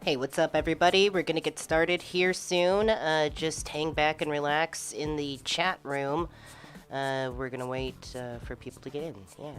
Hey, what's up, everybody? We're gonna get started here soon. Just hang back and relax in the chat room. We're gonna wait for people to get in. Yeah.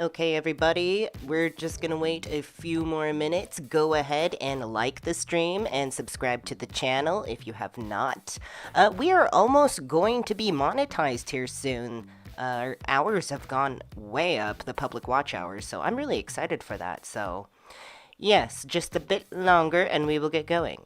Okay, everybody, we're just gonna wait a few more minutes. Go ahead and like the stream and subscribe to the channel if you have not. We are almost going to be monetized here soon. Our hours have gone way up, the public watch hours, so I'm really excited for that. So, yes, just a bit longer and we will get going.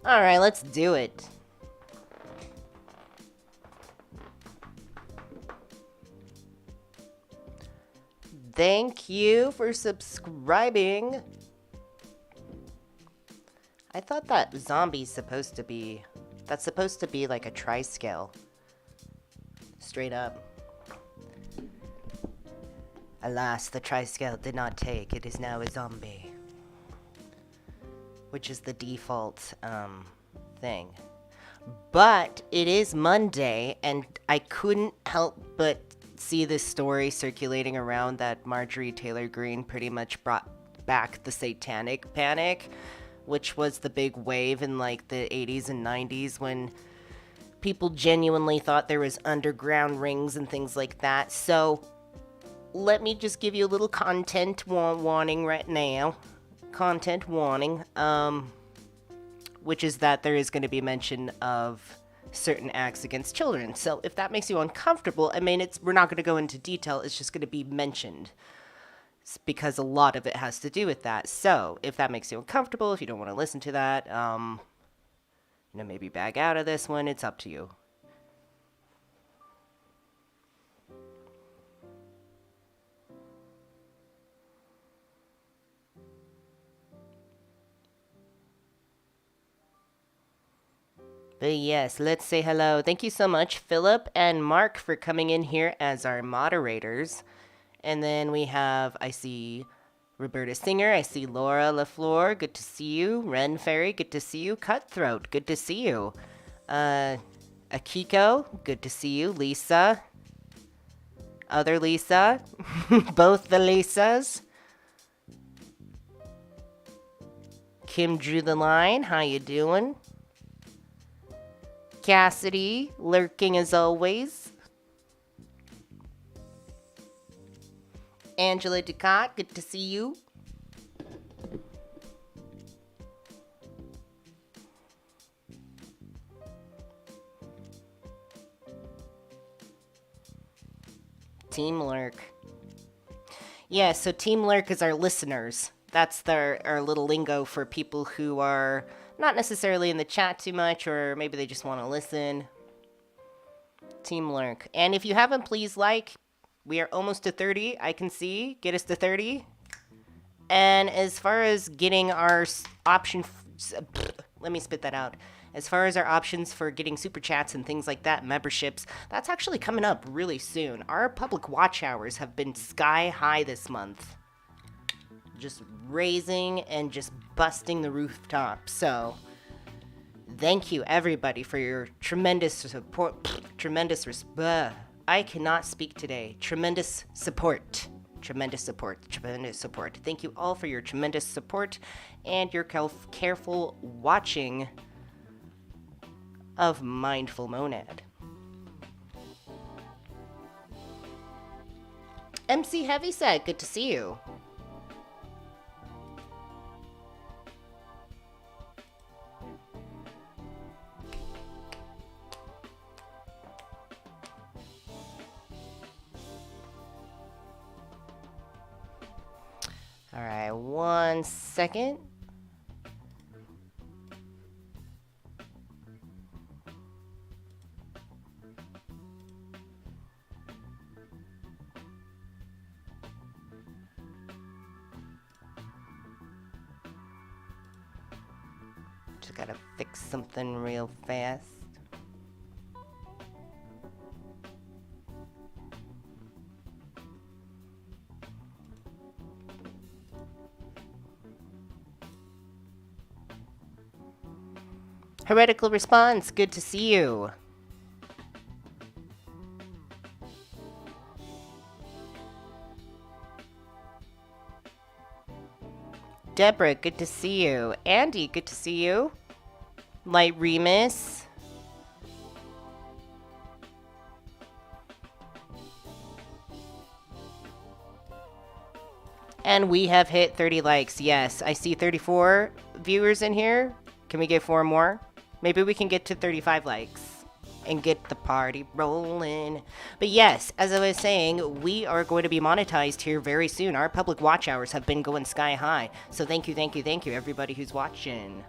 Alright, let's do it. Thank you for subscribing. I thought that zombie's supposed to be... That's supposed to be like a tri-scale. Straight up. Alas, the tri-scale did not take. It is now a zombie. Which is the default, thing. But it is Monday, and I couldn't help but see this story circulating around that Marjorie Taylor Greene pretty much brought back the Satanic Panic, which was the big wave in like the 80s and 90s when people genuinely thought there was underground rings and things like that. So let me just give you a little content warning right now. Content warning, which is that there is going to be mention of certain acts against children. So if that makes you uncomfortable, I mean, we're not going to go into detail. It's just going to be mentioned. It's because a lot of it has to do with that. So if that makes you uncomfortable, if you don't want to listen to that, maybe back out of this one. It's up to you. But yes, let's say hello. Thank you so much, Philip and Mark, for coming in here as our moderators. And then we have, I see Roberta Singer, I see Laura LaFleur, good to see you. Ren Ferry, good to see you. Cutthroat, good to see you. Akiko, good to see you. Lisa, other Lisa, both the Lisas. Kim drew the line, how you doing? Cassidy, lurking as always. Angela Ducat, good to see you. Team Lurk. Yeah, so Team Lurk is our listeners. That's our little lingo for people who are not necessarily in the chat too much, or maybe they just want to listen. Team Lurk. And if you haven't, please like. We are almost to 30, I can see. Get us to 30. And as far as getting our option... let me spit that out. As far as our options for getting super chats and things like that, memberships, that's actually coming up really soon. Our public watch hours have been sky high this month. Just raising and just busting the rooftop. So, thank you everybody for your tremendous support. I cannot speak today. Tremendous support. Tremendous support. Tremendous support. Thank you all for your tremendous support and your careful watching of Mindful Monad. MC Heavyset, good to see you. All right, 1 second. Just gotta fix something real fast. Heretical Response, good to see you. Deborah, good to see you. Andy, good to see you. Light Remus. And we have hit 30 likes. Yes, I see 34 viewers in here. Can we get 4 more? Maybe we can get to 35 likes and get the party rolling. But yes, as I was saying, we are going to be monetized here very soon. Our public watch hours have been going sky high. So thank you, everybody who's watching.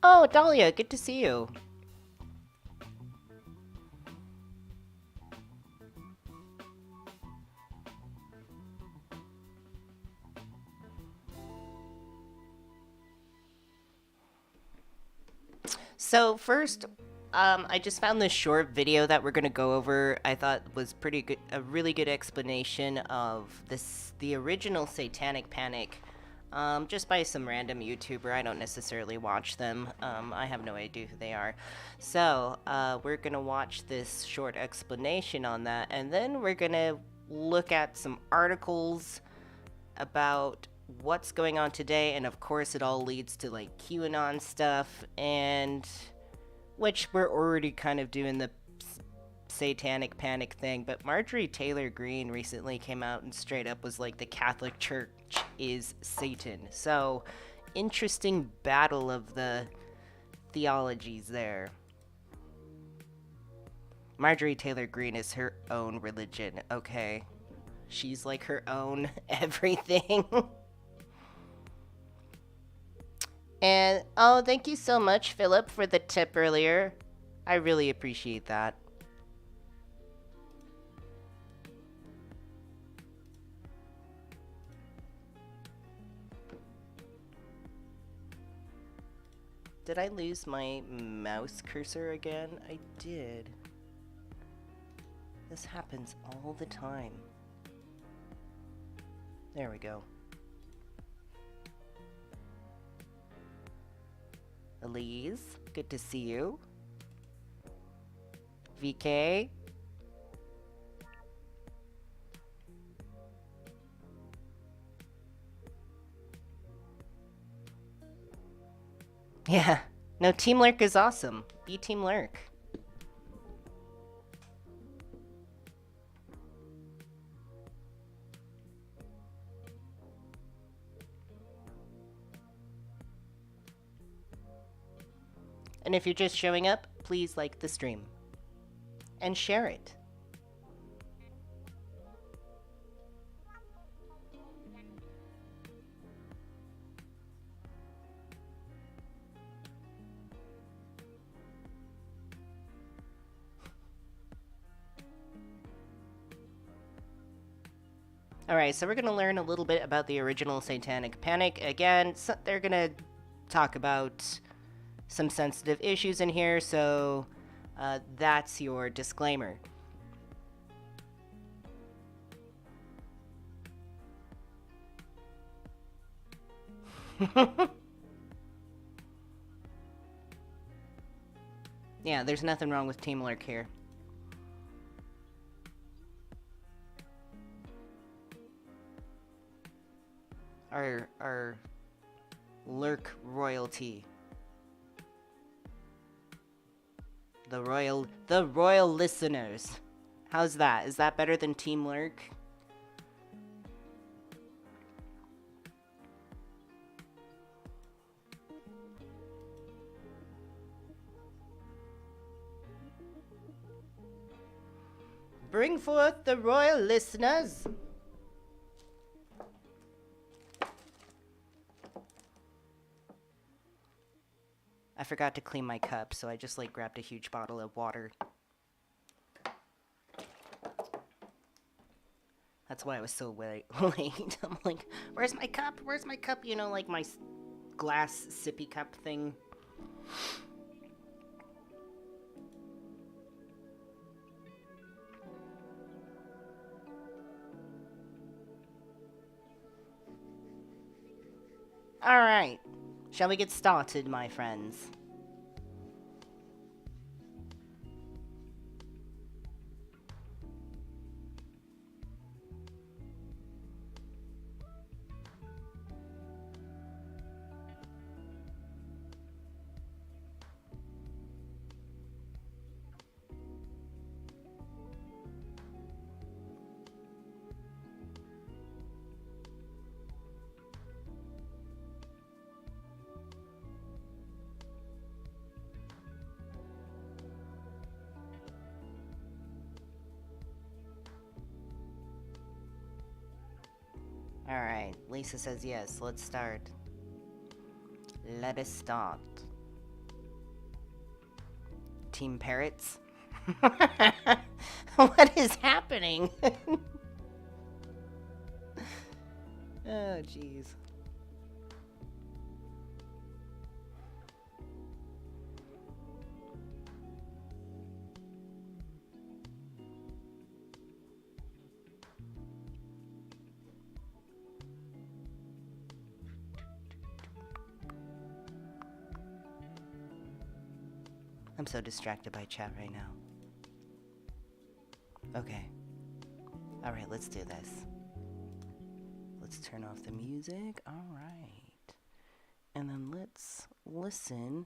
Oh, Dahlia, good to see you. So first, I just found this short video that we're gonna go over. I thought was pretty good, a really good explanation of the original Satanic Panic, just by some random YouTuber. I don't necessarily watch them. I have no idea who they are. So we're gonna watch this short explanation on that, and then we're gonna look at some articles about what's going on today, and of course it all leads to like QAnon stuff, and which we're already kind of doing the satanic panic thing, but Marjorie Taylor Greene recently came out and straight up was like the Catholic Church is Satan. So interesting battle of the theologies there. Marjorie Taylor Greene is her own religion, okay? She's like her own everything. And, oh, thank you so much, Philip, for the tip earlier. I really appreciate that. Did I lose my mouse cursor again? I did. This happens all the time. There we go. Elise, good to see you. VK. Yeah, no, Team Lurk is awesome. Be Team Lurk. And if you're just showing up, please like the stream. And share it. Alright, so we're going to learn a little bit about the original Satanic Panic. Again, so they're going to talk about some sensitive issues in here, so that's your disclaimer. Yeah, there's nothing wrong with Team Lurk here. Our Lurk royalty. The royal listeners. How's that? Is that better than Team Lurk? Bring forth the royal listeners. I forgot to clean my cup, so I just like grabbed a huge bottle of water. That's why I was so late. I'm like, where's my cup? Where's my cup? You know, like my glass sippy cup thing. Alright. Shall we get started, my friends? Alright, Lisa says yes, let's start. Let us start. Team Parrots. What is happening? Oh, jeez. I'm so distracted by chat right now. Okay. Alright, let's do this. Let's turn off the music. Alright. And then let's listen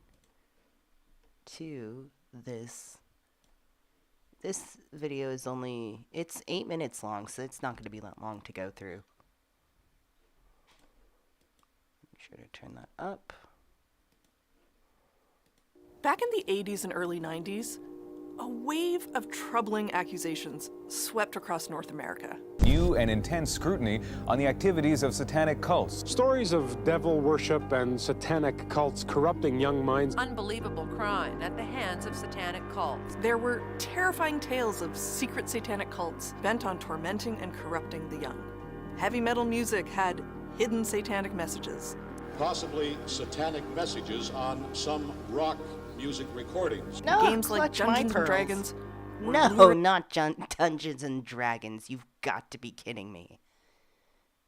to this. This video is it's 8 minutes long, so it's not going to be that long to go through. Make sure to turn that up. Back in the 80s and early 90s, a wave of troubling accusations swept across North America. New and intense scrutiny on the activities of satanic cults. Stories of devil worship and satanic cults corrupting young minds. Unbelievable crime at the hands of satanic cults. There were terrifying tales of secret satanic cults bent on tormenting and corrupting the young. Heavy metal music had hidden satanic messages. Possibly satanic messages on some rock music recordings. No, Games like clutch my Dungeons and pearls. Dragons. No, not Dungeons and Dragons. You've got to be kidding me.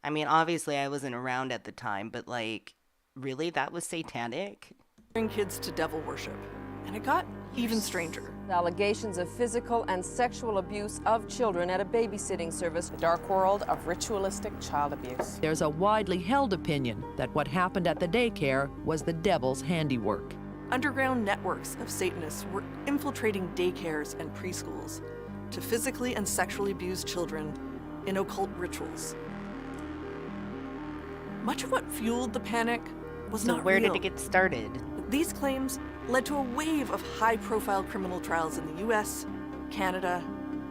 I mean, obviously I wasn't around at the time, but like, really? That was satanic? Bring kids to devil worship. And it got even stranger. Allegations of physical and sexual abuse of children at a babysitting service. The dark world of ritualistic child abuse. There's a widely held opinion that what happened at the daycare was the devil's handiwork. Underground networks of Satanists were infiltrating daycares and preschools to physically and sexually abuse children in occult rituals. Much of what fueled the panic was So not where real. did it get started? These claims led to a wave of high-profile criminal trials in the US, Canada,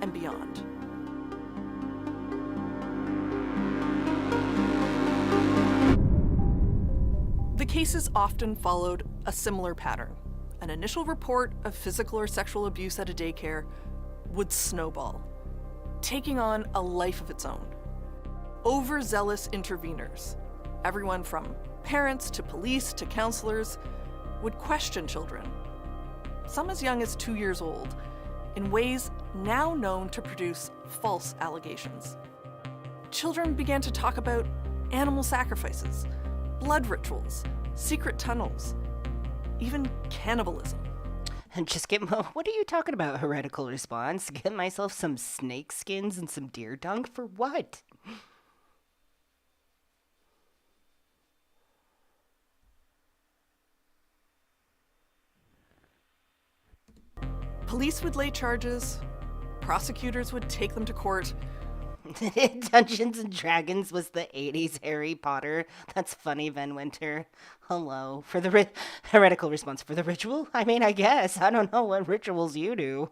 and beyond. The cases often followed a similar pattern. An initial report of physical or sexual abuse at a daycare would snowball, taking on a life of its own. Overzealous interveners, everyone from parents to police to counselors, would question children, some as young as 2 years old, in ways now known to produce false allegations. Children began to talk about animal sacrifices, blood rituals, secret tunnels, even cannibalism. And just what are you talking about, heretical response? Get myself some snake skins and some deer dung for what? Police would lay charges, prosecutors would take them to court. Dungeons and Dragons was the 80s Harry Potter. That's funny, Van Winter. Hello. For the heretical response. For the ritual? I mean, I guess. I don't know what rituals you do.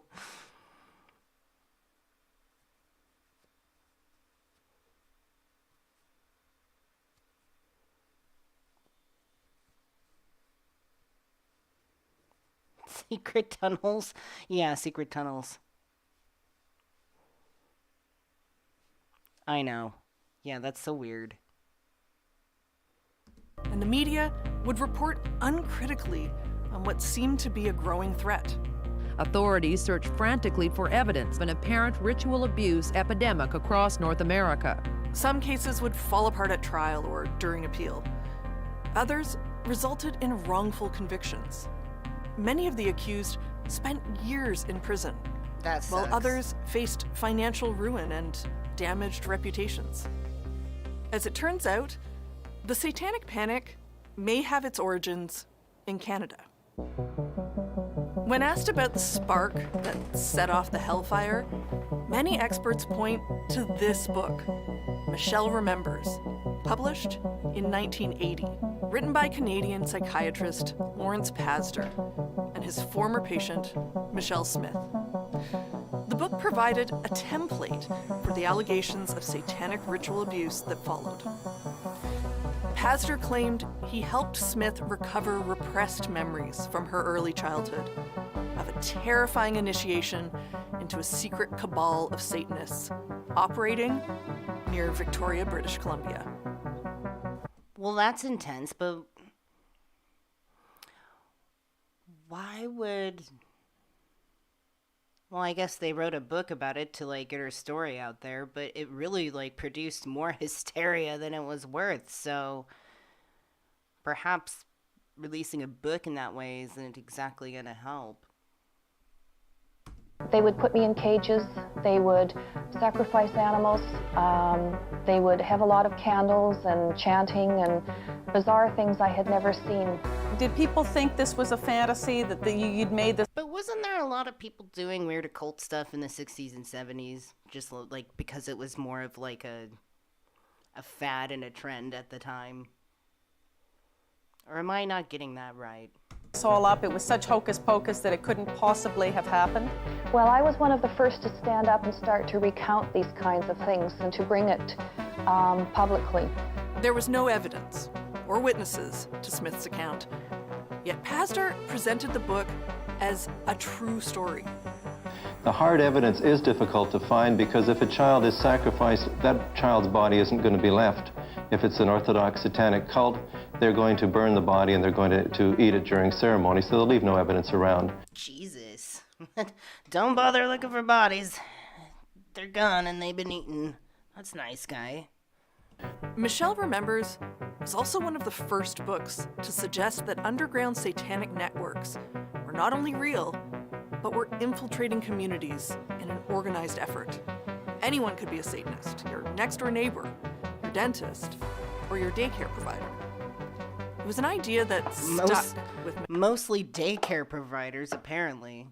Secret tunnels? Yeah, secret tunnels. I know. Yeah, that's so weird. And the media would report uncritically on what seemed to be a growing threat. Authorities searched frantically for evidence of an apparent ritual abuse epidemic across North America. Some cases would fall apart at trial or during appeal. Others resulted in wrongful convictions. Many of the accused spent years in prison, That while sucks. others faced financial ruin and damaged reputations. As it turns out, the Satanic Panic may have its origins in Canada. When asked about the spark that set off the hellfire, many experts point to this book, Michelle Remembers, published in 1980, written by Canadian psychiatrist Lawrence Pazder and his former patient, Michelle Smith. The book provided a template for the allegations of satanic ritual abuse that followed. Pazder claimed he helped Smith recover repressed memories from her early childhood of a terrifying initiation into a secret cabal of Satanists operating near Victoria, British Columbia. Well, that's intense, but why would... Well, I guess they wrote a book about it to, like, get her story out there, but it really, like, produced more hysteria than it was worth, so perhaps releasing a book in that way isn't exactly going to help. They would put me in cages, they would sacrifice animals, they would have a lot of candles and chanting and bizarre things I had never seen. Did people think this was a fantasy, that you'd made this? But wasn't there a lot of people doing weird occult stuff in the 60s and 70s? Just like because it was more of like a fad and a trend at the time? Or am I not getting that right? It's all up. It was such hocus pocus that it couldn't possibly have happened. Well, I was one of the first to stand up and start to recount these kinds of things and to bring it publicly. There was no evidence or witnesses to Smith's account, yet Pastor presented the book as a true story. The hard evidence is difficult to find because if a child is sacrificed, that child's body isn't going to be left. If it's an Orthodox satanic cult, they're going to burn the body and they're going to eat it during ceremony, so they'll leave no evidence around. Jesus. Don't bother looking for bodies. They're gone and they've been eaten. That's nice, guy. Michelle Remembers was also one of the first books to suggest that underground satanic networks were not only real, but were infiltrating communities in an organized effort. Anyone could be a Satanist, your next-door neighbor, your dentist, or your daycare provider. It was an idea that stuck with mostly daycare providers, apparently.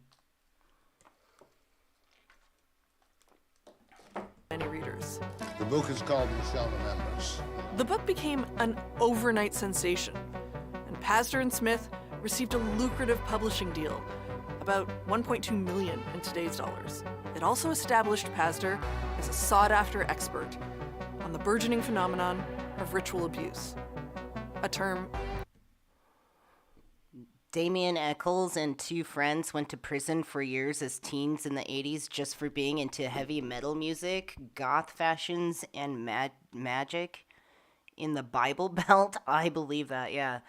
many readers. The book is called Michelle Remembers. The book became an overnight sensation, and Pastor and Smith received a lucrative publishing deal, about $1.2 million in today's dollars. It also established Pastor as a sought-after expert on the burgeoning phenomenon of ritual abuse, a term Damien Eccles and two friends went to prison for years as teens in the 80s just for being into heavy metal music, goth fashions, and magic. In the Bible Belt, I believe that, yeah.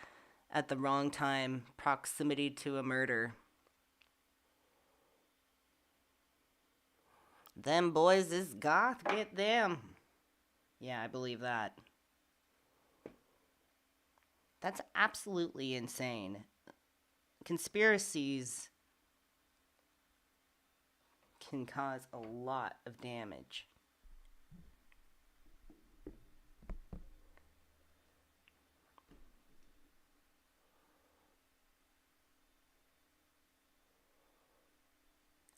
At the wrong time, proximity to a murder. Them boys is goth, get them. Yeah, I believe that. That's absolutely insane. Conspiracies can cause a lot of damage.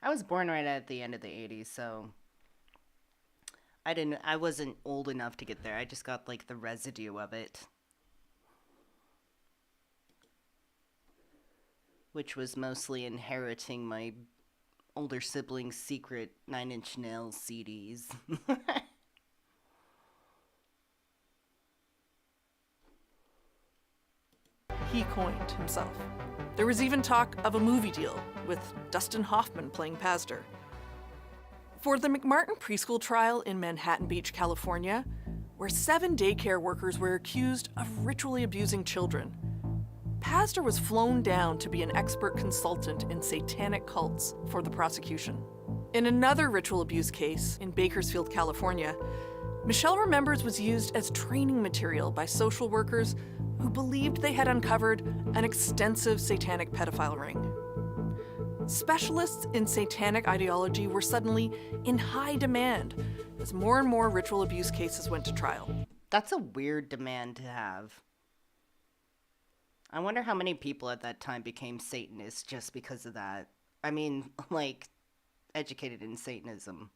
I was born right at the end of the 80s, so I wasn't old enough to get there. I just got like the residue of it. Which was mostly inheriting my older siblings' secret 9 Inch Nails CDs. he coined himself. There was even talk of a movie deal with Dustin Hoffman playing Pastor. For the McMartin preschool trial in Manhattan Beach, California, where 7 daycare workers were accused of ritually abusing children, Pastor was flown down to be an expert consultant in satanic cults for the prosecution. In another ritual abuse case in Bakersfield, California, Michelle Remembers was used as training material by social workers who believed they had uncovered an extensive satanic pedophile ring. Specialists in satanic ideology were suddenly in high demand as more and more ritual abuse cases went to trial. That's a weird demand to have. I wonder how many people at that time became Satanists just because of that. I mean, like, educated in Satanism.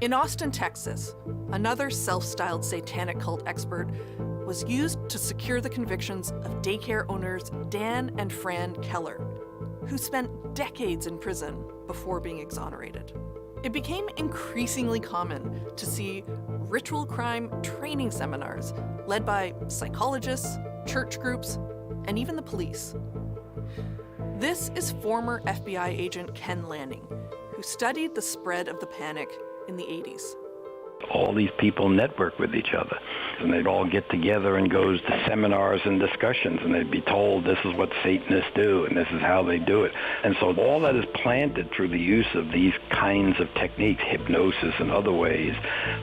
In Austin, Texas, another self-styled satanic cult expert was used to secure the convictions of daycare owners Dan and Fran Keller, who spent decades in prison before being exonerated. It became increasingly common to see ritual crime training seminars led by psychologists, church groups, and even the police. This is former FBI agent Ken Lanning, who studied the spread of the panic in the 80s. All these people network with each other, and they'd all get together and go to seminars and discussions, and they'd be told this is what Satanists do and this is how they do it. And so all that is planted through the use of these kinds of techniques, hypnosis and other ways,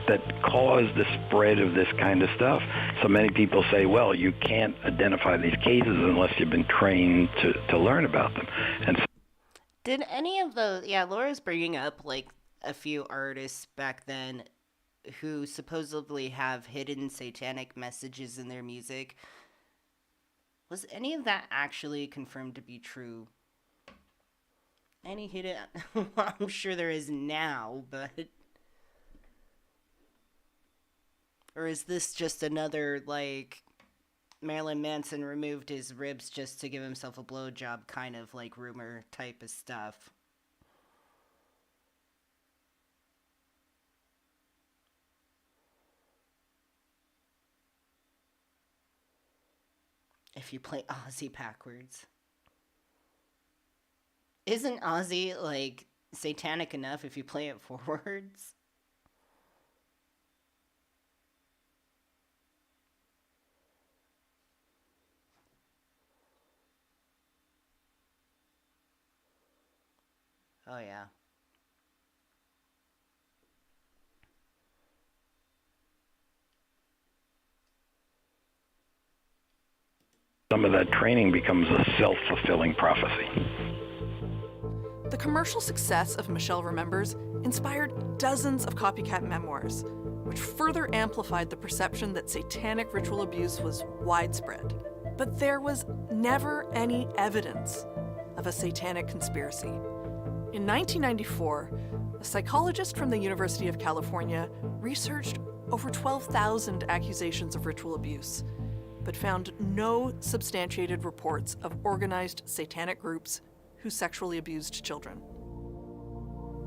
that cause the spread of this kind of stuff. So many people say, well, you can't identify these cases unless you've been trained to learn about them. And so Did any of the, yeah, Laura's bringing up like a few artists back then who supposedly have hidden satanic messages in their music. Was any of that actually confirmed to be true? Any hidden... I'm sure there is now, but... Or is this just another, like, Marilyn Manson removed his ribs just to give himself a blowjob kind of, like, rumor type of stuff? If you play Ozzy backwards. Isn't Ozzy, like, satanic enough if you play it forwards? Oh, yeah. some of that training becomes a self-fulfilling prophecy. The commercial success of Michelle Remembers inspired dozens of copycat memoirs, which further amplified the perception that satanic ritual abuse was widespread. But there was never any evidence of a satanic conspiracy. In 1994, a psychologist from the University of California researched over 12,000 accusations of ritual abuse, but found no substantiated reports of organized satanic groups who sexually abused children.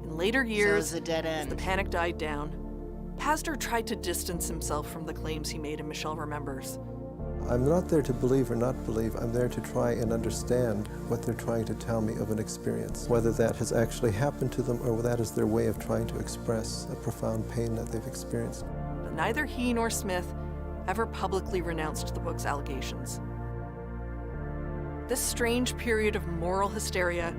In later years, So it's a dead as end. the panic died down, Pastor tried to distance himself from the claims he made in Michelle Remembers. I'm not there to believe or not believe. I'm there to try and understand what they're trying to tell me of an experience, whether that has actually happened to them or that is their way of trying to express a profound pain that they've experienced. But neither he nor Smith ever publicly renounced the book's allegations. This strange period of moral hysteria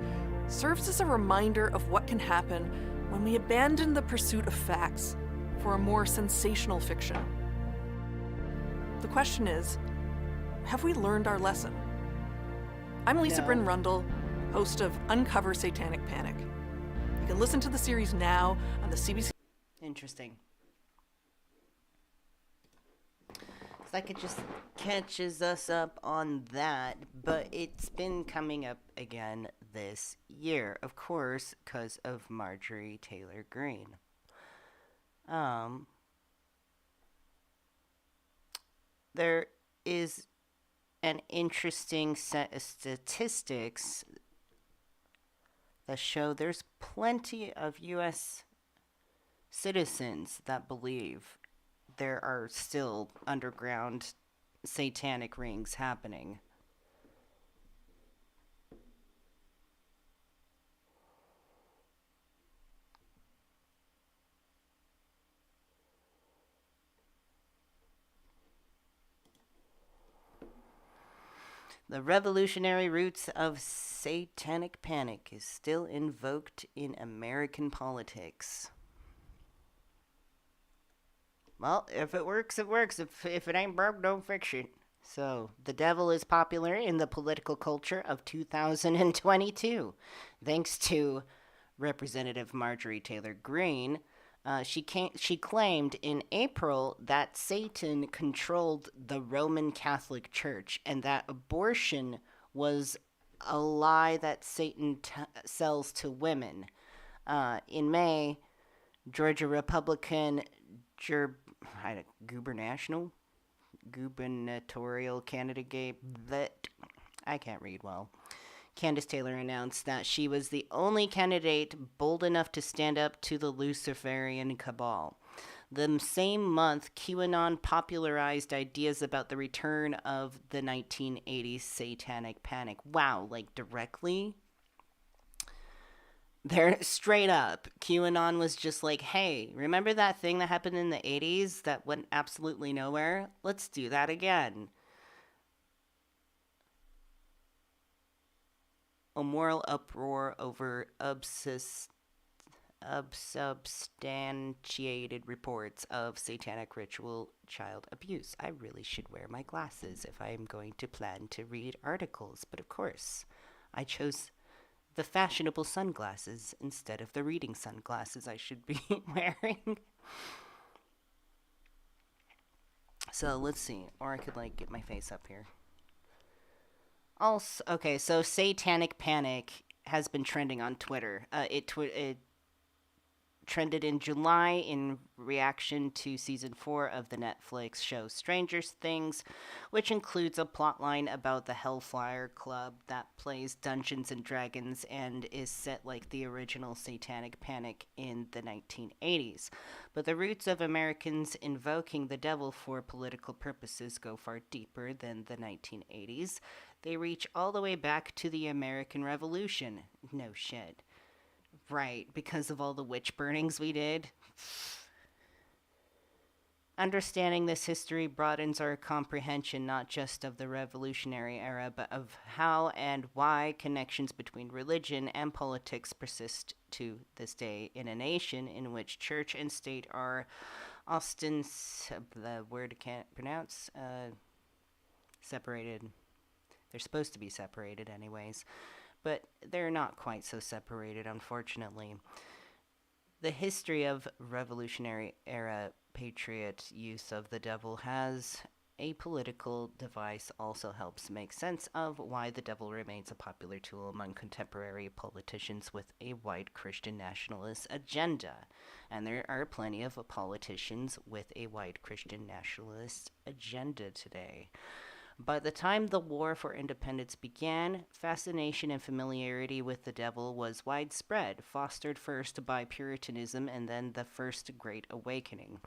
serves as a reminder of what can happen when we abandon the pursuit of facts for a more sensational fiction. The question is, have we learned our lesson? I'm Lisa No. Bryn Rundle, host of Uncover Satanic Panic. You can listen to the series now on the CBC. Interesting. It's like it just catches us up on that, but it's been coming up again this year, of course, because of Marjorie Taylor Greene. There is an interesting set of statistics that show there's plenty of U.S. citizens that believe there are still underground satanic rings happening. The revolutionary roots of satanic panic is still invoked in American politics. Well, if it works, it works. If it ain't broke, don't fix it. So, the devil is popular in the political culture of 2022. Thanks to Representative Marjorie Taylor Greene, she claimed in April that Satan controlled the Roman Catholic Church and that abortion was a lie that Satan sells to women. In May, Georgia Republican gubernatorial candidate that I can't read well. Candace Taylor announced that she was the only candidate bold enough to stand up to the Luciferian cabal. The same month, QAnon popularized ideas about the return of the 1980s satanic panic. Wow, like directly? They're straight up. QAnon was just like, hey, remember that thing that happened in the 80s that went absolutely nowhere? Let's do that again. A moral uproar over unsubstantiated reports of satanic ritual child abuse. I really should wear my glasses if I am going to plan to read articles, but of course, I chose the fashionable sunglasses instead of the reading sunglasses I should be wearing. So let's see, or I could like get my face up here. Also, okay, so Satanic Panic has been trending on Twitter. It trended in July in reaction to season 4 of the Netflix show Stranger Things, which includes a plotline about the Hellfire Club that plays Dungeons and Dragons and is set like the original Satanic Panic in the 1980s. But the roots of Americans invoking the devil for political purposes go far deeper than the 1980s. They reach all the way back to the American Revolution. No shit. Right, because of all the witch burnings we did. Understanding this history broadens our comprehension not just of the Revolutionary era, but of how and why connections between religion and politics persist to this day in a nation in which church and state are the word I can't pronounce, separated. They're supposed to be separated anyways. But they're not quite so separated, unfortunately. The history of Revolutionary era patriot use of the devil as a political device also helps make sense of why the devil remains a popular tool among contemporary politicians with a white Christian nationalist agenda. And there are plenty of politicians with a white Christian nationalist agenda today. By the time the War for Independence began, fascination and familiarity with the devil was widespread, fostered first by Puritanism and then the First Great Awakening.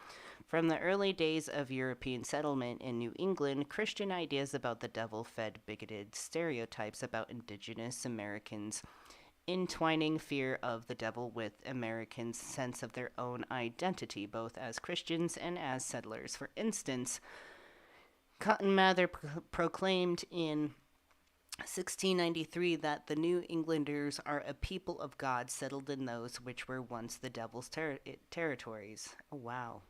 From the early days of European settlement in New England, Christian ideas about the devil fed bigoted stereotypes about indigenous Americans, entwining fear of the devil with Americans' sense of their own identity, both as Christians and as settlers. For instance, Cotton Mather proclaimed in 1693 that the New Englanders are a people of God settled in those which were once the devil's territories. Oh, wow.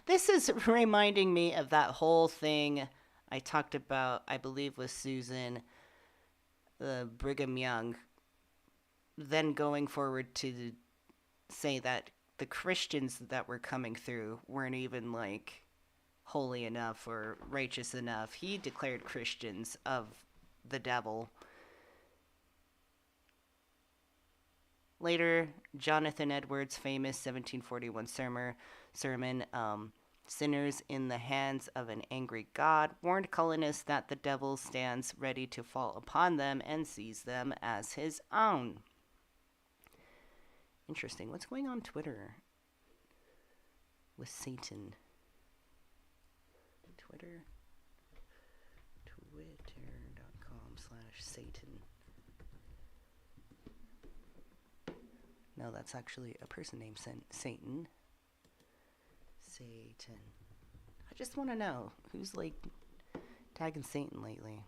This is reminding me of that whole thing I talked about, I believe, with Susan, Brigham Young, then going forward to say that the Christians that were coming through weren't even, like, holy enough or righteous enough. He declared Christians of the devil. Later, Jonathan Edwards' famous 1741 sermon, Sinners in the Hands of an Angry God, warned colonists that the devil stands ready to fall upon them and seize them as his own. Interesting. What's going on Twitter with Satan? Twitter.com/Satan. No, that's actually a person named Satan. Satan. I just want to know who's like tagging Satan lately.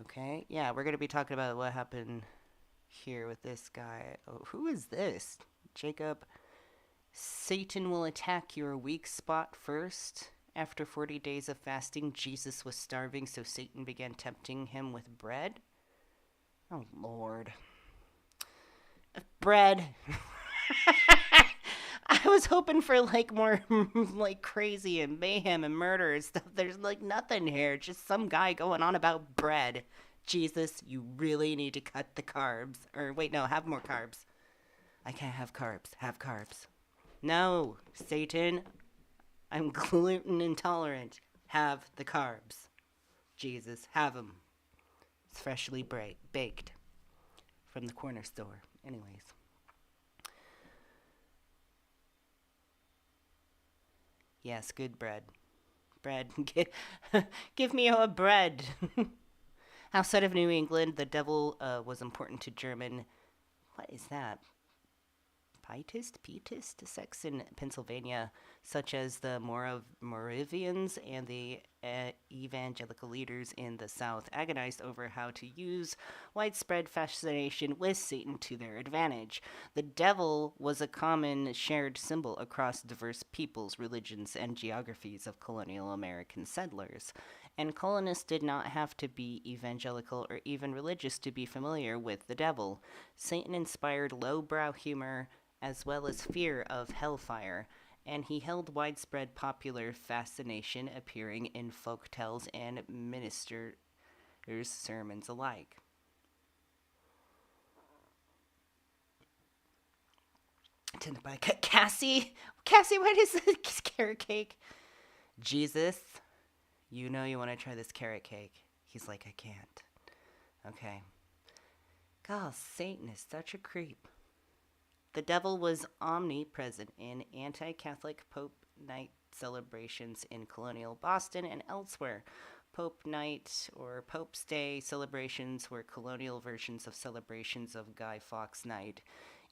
Okay, yeah, we're going to be talking about what happened here with this guy. Oh, who is this? Jacob. Satan will attack your weak spot first. After 40 days of fasting, Jesus was starving, so Satan began tempting him with bread. Oh, Lord. Bread. I was hoping for, like, more, like, crazy and mayhem and murder and stuff. There's, like, nothing here. Just some guy going on about bread. Jesus, you really need to cut the carbs. Or, wait, no, have more carbs. I can't have carbs. Have carbs. No, Satan, I'm gluten intolerant. Have the carbs. Jesus, have them. It's freshly baked from the corner store. Anyways. Yes, good bread. Bread. Give me a bread. Outside of New England, the devil was important to German. What is that? Pietist sects in Pennsylvania, such as the Moravians and the evangelical leaders in the South, agonized over how to use widespread fascination with Satan to their advantage. The devil was a common shared symbol across diverse peoples, religions, and geographies of colonial American settlers. And colonists did not have to be evangelical or even religious to be familiar with the devil. Satan inspired lowbrow humor as well as fear of hellfire, and he held widespread popular fascination, appearing in folk tales and ministers' sermons alike. Attended by Cassie, what is this carrot cake? Jesus, you know you want to try this carrot cake. He's like, I can't. Okay. God, Satan is such a creep. The devil was omnipresent in anti-Catholic Pope Night celebrations in colonial Boston and elsewhere. Pope Night or Pope's Day celebrations were colonial versions of celebrations of Guy Fawkes Night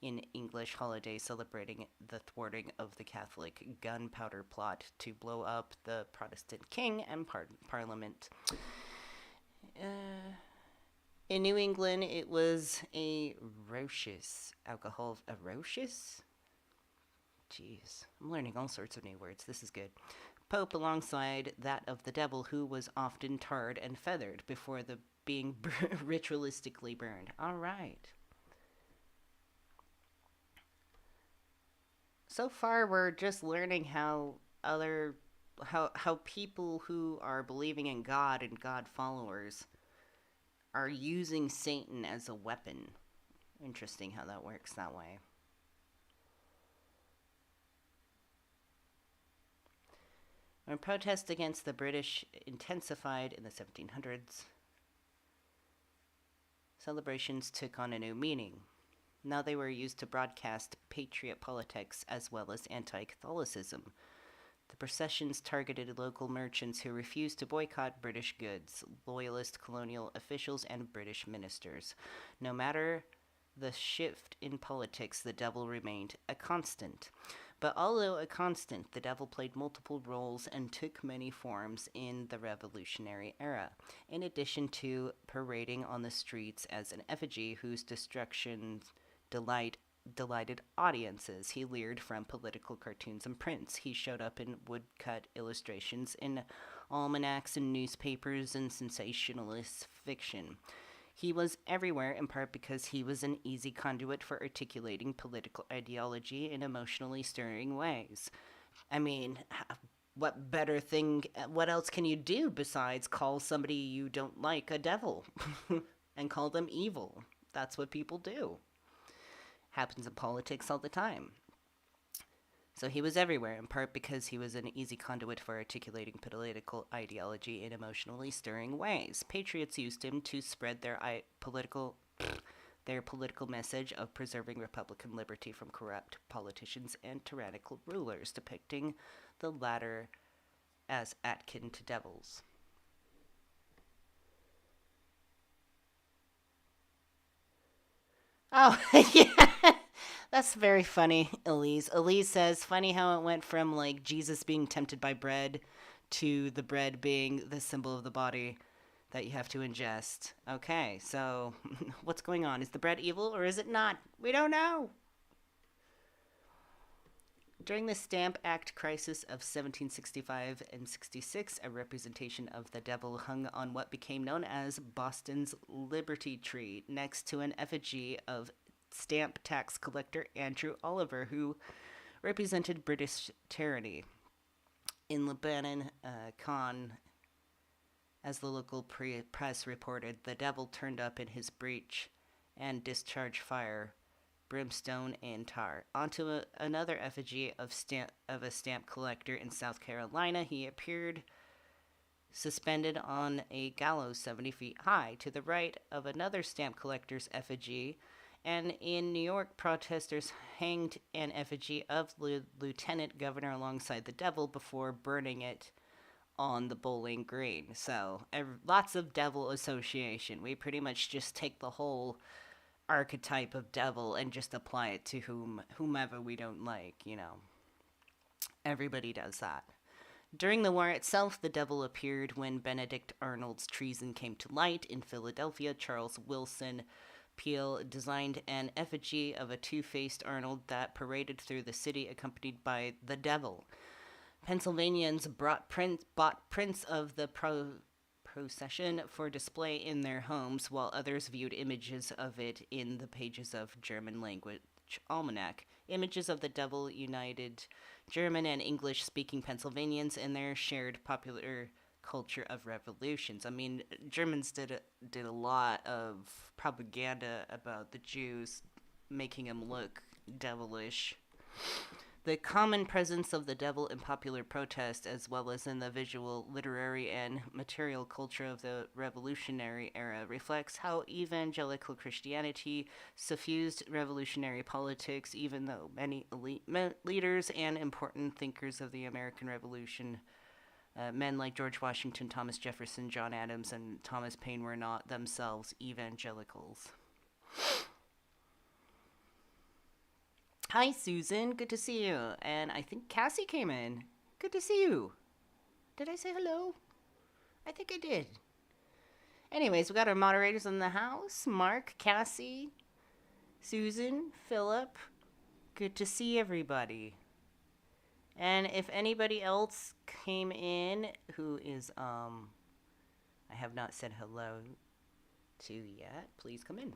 in English holidays, celebrating the thwarting of the Catholic gunpowder plot to blow up the Protestant king and Parliament. In New England, it was a raucous alcohol. A raucous? Jeez, I'm learning all sorts of new words. This is good. Pope alongside that of the devil, who was often tarred and feathered before being ritualistically burned. All right. So far, we're just learning how people who are believing in God and God followers are using Satan as a weapon. Interesting how that works that way. When protests against the British intensified in the 1700s, celebrations took on a new meaning. Now they were used to broadcast patriot politics as well as anti-Catholicism. The processions targeted local merchants who refused to boycott British goods, loyalist colonial officials, and British ministers. No matter the shift in politics, the devil remained a constant. But although a constant, the devil played multiple roles and took many forms in the Revolutionary era. In addition to parading on the streets as an effigy whose destruction delighted audiences, he leered from political cartoons and prints. He showed up in woodcut illustrations in almanacs and newspapers and sensationalist fiction. He was everywhere in part because he was an easy conduit for articulating political ideology in emotionally stirring ways. I mean, what else can you do besides call somebody you don't like a devil and call them evil? That's what people do. Happens in politics all the time. So he was everywhere, in part because he was an easy conduit for articulating political ideology in emotionally stirring ways. Patriots used him to spread their political message of preserving Republican liberty from corrupt politicians and tyrannical rulers, depicting the latter as akin to devils. Oh, yeah. That's very funny, Elise. Elise says, funny how it went from, like, Jesus being tempted by bread to the bread being the symbol of the body that you have to ingest. Okay, so what's going on? Is the bread evil or is it not? We don't know. During the Stamp Act crisis of 1765 and 66, a representation of the devil hung on what became known as Boston's Liberty Tree, next to an effigy of stamp tax collector Andrew Oliver, who represented British tyranny. In Lebanon, Khan, as the local press reported, the devil turned up in his breech and discharged fire, brimstone, and tar. Onto another effigy of a stamp collector in South Carolina, he appeared suspended on a gallows 70 feet high. To the right of another stamp collector's effigy, And in New York, protesters hanged an effigy of Lieutenant Governor alongside the devil before burning it on the Bowling Green. So lots of devil association. We pretty much just take the whole archetype of devil and just apply it to whomever we don't like, you know. Everybody does that. During the war itself, the devil appeared when Benedict Arnold's treason came to light. In Philadelphia, Charles Wilson Peel designed an effigy of a two-faced Arnold that paraded through the city accompanied by the devil. Pennsylvanians bought prints of the procession for display in their homes, while others viewed images of it in the pages of German language almanac. Images of the devil united German and English-speaking Pennsylvanians in their shared popular culture of revolutions. I mean, Germans did a lot of propaganda about the Jews, making them look devilish. The common presence of the devil in popular protest, as well as in the visual, literary, and material culture of the Revolutionary era, reflects how evangelical Christianity suffused revolutionary politics, even though many elite leaders and important thinkers of the American Revolution, men like George Washington, Thomas Jefferson, John Adams, and Thomas Paine, were not themselves evangelicals. Hi, Susan. Good to see you. And I think Cassie came in. Good to see you. Did I say hello? I think I did. Anyways, we got our moderators in the house. Mark, Cassie, Susan, Philip. Good to see everybody. And if anybody else came in who is, I have not said hello to yet, please come in.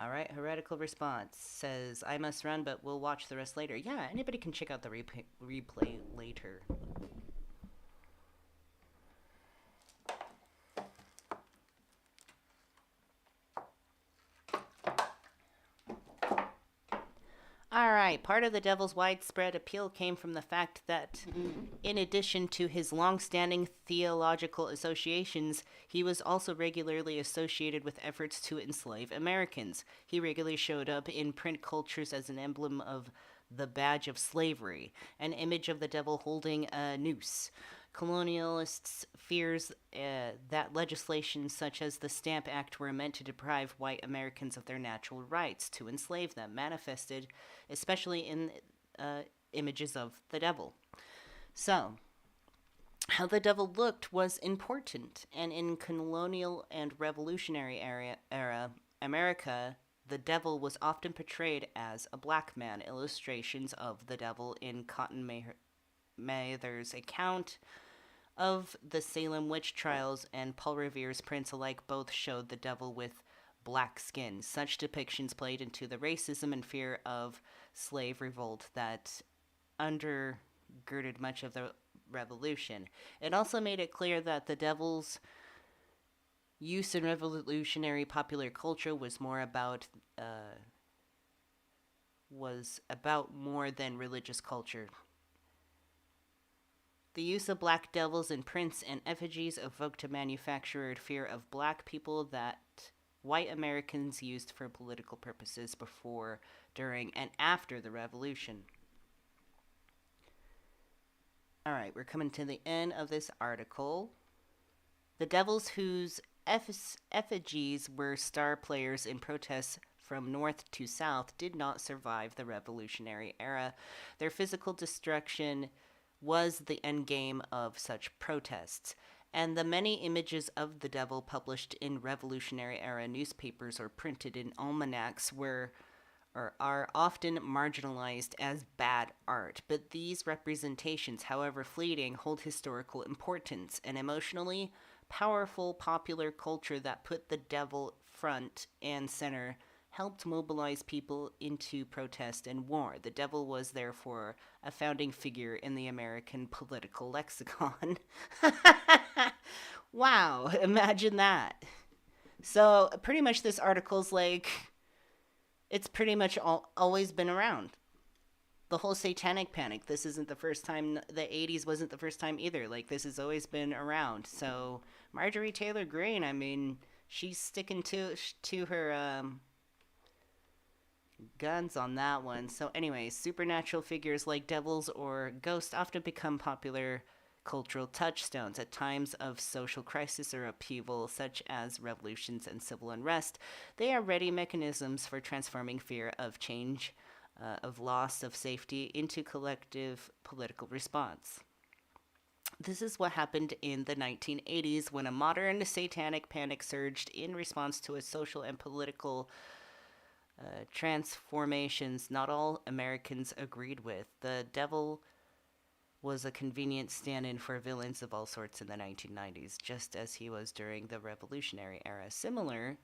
All right, Heretical Response says, I must run, but we'll watch the rest later. Yeah, anybody can check out the replay later. All right, part of the devil's widespread appeal came from the fact that, in addition to his long-standing theological associations, he was also regularly associated with efforts to enslave Americans. He regularly showed up in print cultures as an emblem of the badge of slavery, an image of the devil holding a noose. Colonialists' fears that legislation such as the Stamp Act were meant to deprive white Americans of their natural rights to enslave them, manifested especially in images of the devil. So, how the devil looked was important, and in colonial and revolutionary era America, the devil was often portrayed as a black man. Illustrations of the devil in Cotton Mather's account of the Salem witch trials and Paul Revere's prints alike both showed the devil with black skin. Such depictions played into the racism and fear of slave revolt that undergirded much of the revolution. It also made it clear that the devil's use in revolutionary popular culture was about more than religious culture. The use of black devils in prints and effigies evoked a manufactured fear of black people that white Americans used for political purposes before, during, and after the Revolution. All right, we're coming to the end of this article. The devils whose effigies were star players in protests from north to south did not survive the Revolutionary era. Their physical destruction was the endgame of such protests, and the many images of the devil published in Revolutionary era newspapers or printed in almanacs are often marginalized as bad art. But these representations, however fleeting, hold historical importance. An emotionally powerful popular culture that put the devil front and center helped mobilize people into protest and war. The devil was therefore a founding figure in the American political lexicon. Wow, imagine that. So pretty much this article's like, it's pretty much always been around. the whole satanic panic. This isn't the first time. The 80s wasn't the first time either. Like, this has always been around. So Marjorie Taylor Greene, I mean, she's sticking to her guns on that one. So anyways, supernatural figures like devils or ghosts often become popular cultural touchstones at times of social crisis or upheaval, such as revolutions and civil unrest. They are ready mechanisms for transforming fear of change, of loss of safety, into collective political response. This is what happened in the 1980s when a modern satanic panic surged in response to a social and political transformations not all Americans agreed with. The devil was a convenient stand-in for villains of all sorts in the 1990s, just as he was during the Revolutionary era. Similar,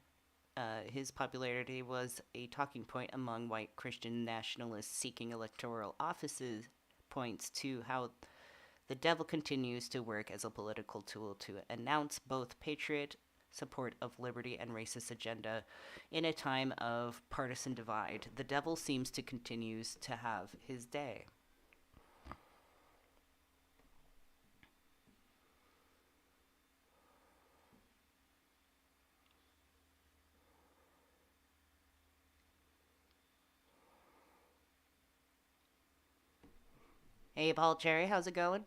his popularity was a talking point among white Christian nationalists seeking electoral offices, points to how the devil continues to work as a political tool to announce both patriot support of liberty and racist agenda in a time of partisan divide. The devil seems to continues to have his day. Hey, Paul Cherry, how's it going?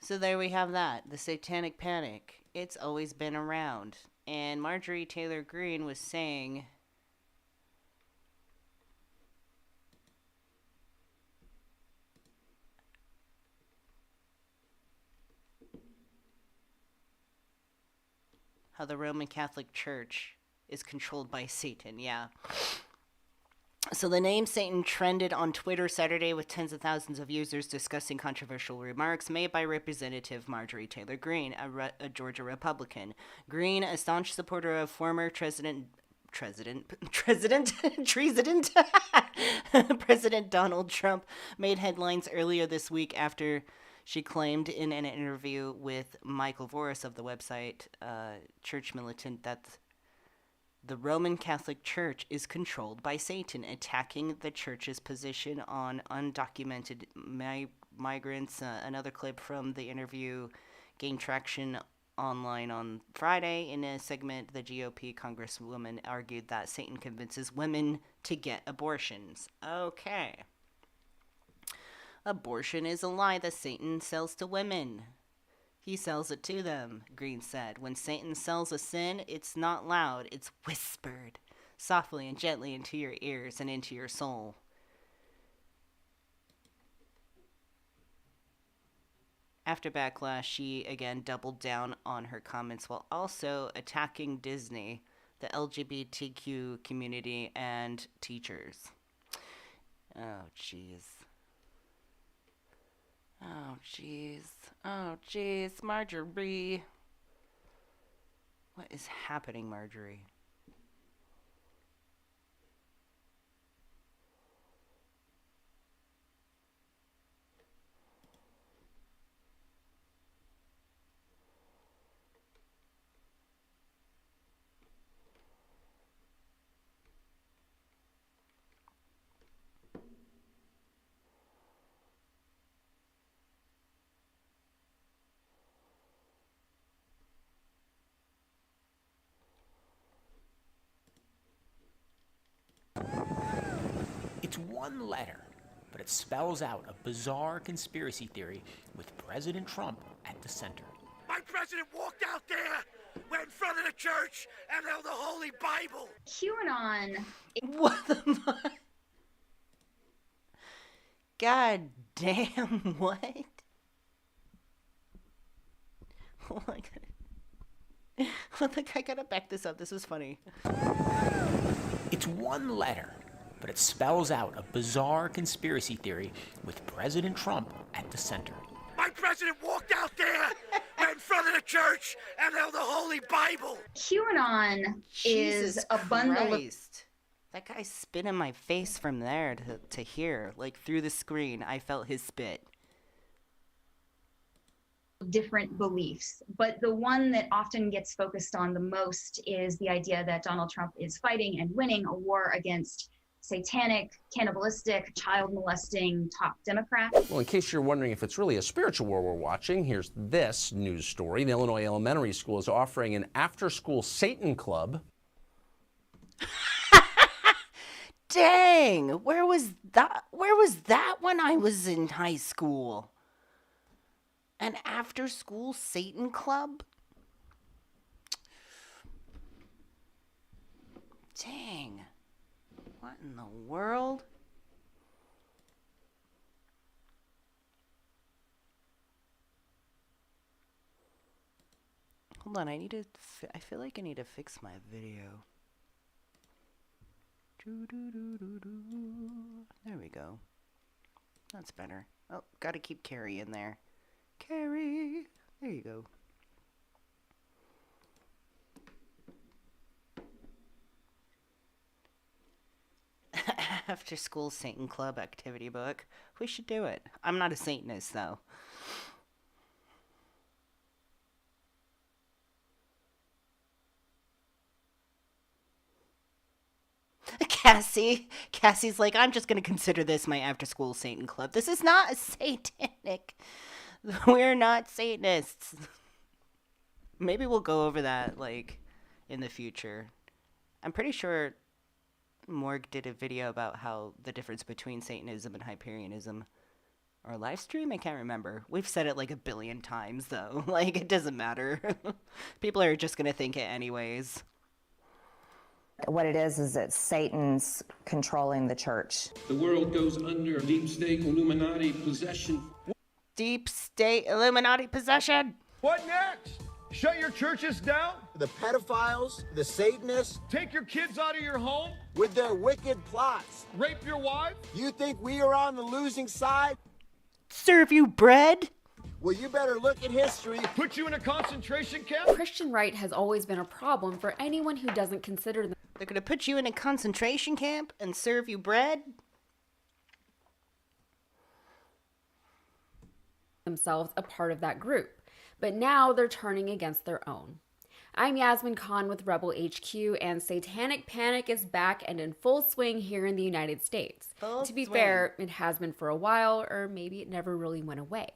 So there we have that, the satanic panic. It's always been around. And Marjorie Taylor Greene was saying how the Roman Catholic Church is controlled by Satan, yeah. So the name Satan trended on Twitter Saturday with tens of thousands of users discussing controversial remarks made by Representative Marjorie Taylor Greene, a Georgia Republican. Greene, a staunch supporter of former President Donald Trump, made headlines earlier this week after she claimed in an interview with Michael Voris of the website Church Militant that the Roman Catholic Church is controlled by Satan, attacking the church's position on undocumented migrants. Another clip from the interview gained traction online on Friday. In a segment, the GOP congresswoman argued that Satan convinces women to get abortions. Okay. Abortion is a lie that Satan sells to women. He sells it to them, Greene said. When Satan sells a sin, it's not loud, it's whispered, softly and gently into your ears and into your soul. After backlash, she again doubled down on her comments while also attacking Disney, the LGBTQ community, and teachers. Oh, jeez. Oh, jeez. Oh, jeez. Marjorie. What is happening, Marjorie? It's one letter, but it spells out a bizarre conspiracy theory with President Trump at the center. My president walked out there, went in front of the church, and held the Holy Bible. QAnon. What the fuck? God damn, what? Oh my god. Well, I gotta back this up. This was funny. It's one letter, but it spells out a bizarre conspiracy theory with President Trump at the center. My president walked out there, went in front of the church, and held the Holy Bible. QAnon is a bundle of... That guy spit in my face from there to here. Like, through the screen, I felt his spit. Different beliefs, but the one that often gets focused on the most is the idea that Donald Trump is fighting and winning a war against satanic, cannibalistic, child molesting top Democrat. Well, in case you're wondering if it's really a spiritual war we're watching, here's this news story. The Illinois Elementary School is offering an after-school Satan club. Dang, where was that when I was in high school? An after-school Satan club? Dang. What in the world? Hold on, I feel like I need to fix my video. There we go. That's better. Oh, gotta keep Carrie in there. Carrie! There you go. After school Satan Club activity book. We should do it. I'm not a Satanist, though. Cassie's like, I'm just going to consider this my after-school Satan Club. This is not satanic. We're not Satanists. Maybe we'll go over that, like, in the future. I'm pretty sure Morg did a video about how the difference between Satanism and Hyperianism. Or Livestream? I can't remember. We've said it like a billion times, though. Like, it doesn't matter. People are just going to think it anyways. What it is that Satan's controlling the church. The world goes under deep state Illuminati possession. Deep state Illuminati possession? What next? Shut your churches down? The pedophiles, the Satanists. Take your kids out of your home? With their wicked plots. Rape your wife? You think we are on the losing side? Serve you bread? Well, you better look at history. Put you in a concentration camp? Christian right has always been a problem for anyone who doesn't consider them. They're going to put you in a concentration camp and serve you bread? Themselves a part of that group, but now they're turning against their own. I'm Yasmin Khan with Rebel HQ, and Satanic Panic is back and in full swing here in the United States. To be fair, it has been for a while, or maybe it never really went away.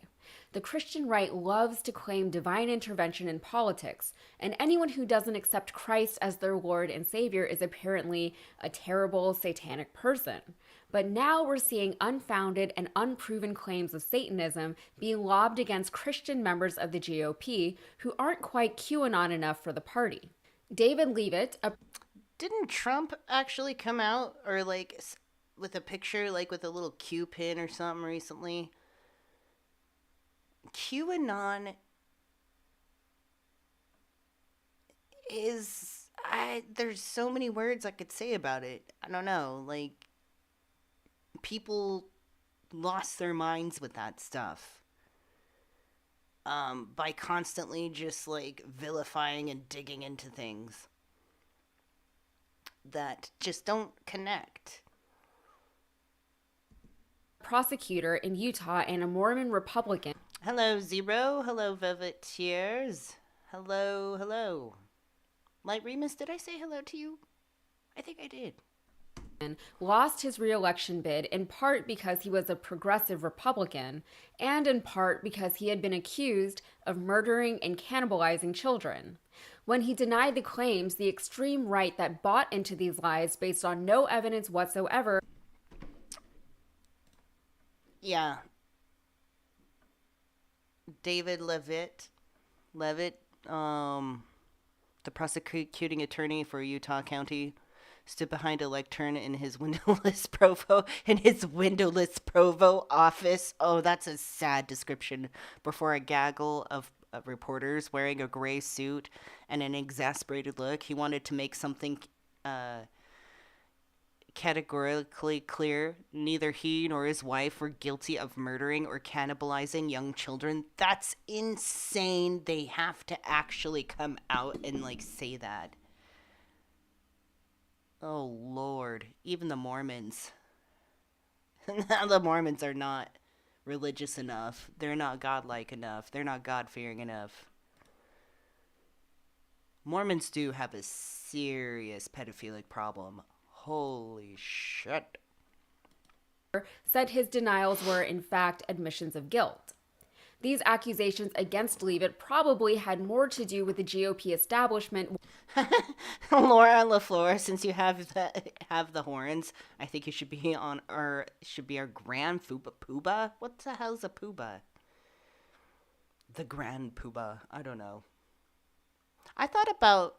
The Christian right loves to claim divine intervention in politics, and anyone who doesn't accept Christ as their Lord and Savior is apparently a terrible satanic person. But now we're seeing unfounded and unproven claims of Satanism being lobbed against Christian members of the GOP who aren't quite QAnon enough for the party. David Leavitt, Didn't Trump actually come out, or like, with a picture, like with a little Q pin or something recently? QAnon is, there's so many words I could say about it. I don't know, like, people lost their minds with that stuff. By constantly just, like, vilifying and digging into things that just don't connect. prosecutor in Utah and a Mormon Republican. Hello, Zero. Hello, Velveteers. Hello, hello. Light Remus, did I say hello to you? I think I did. Lost his re-election bid in part because he was a progressive Republican and in part because he had been accused of murdering and cannibalizing children. When he denied the claims, the extreme right that bought into these lies based on no evidence whatsoever. Yeah. David Levitt, the prosecuting attorney for Utah County, stood behind a lectern in his windowless Provo office. Oh, that's a sad description. Before a gaggle of reporters wearing a gray suit and an exasperated look, he wanted to make something categorically clear. Neither he nor his wife were guilty of murdering or cannibalizing young children. That's insane. They have to actually come out and say that. Oh, Lord. Even the Mormons. The Mormons are not religious enough. They're not godlike enough. They're not God-fearing enough. Mormons do have a serious pedophilic problem. Holy shit. Said his denials were, in fact, admissions of guilt. These accusations against Leavitt probably had more to do with the GOP establishment. Laura LaFleur, since you have the horns, I think you should be on our grand poobah. What the hell's a poobah? The grand poobah. I don't know. I thought about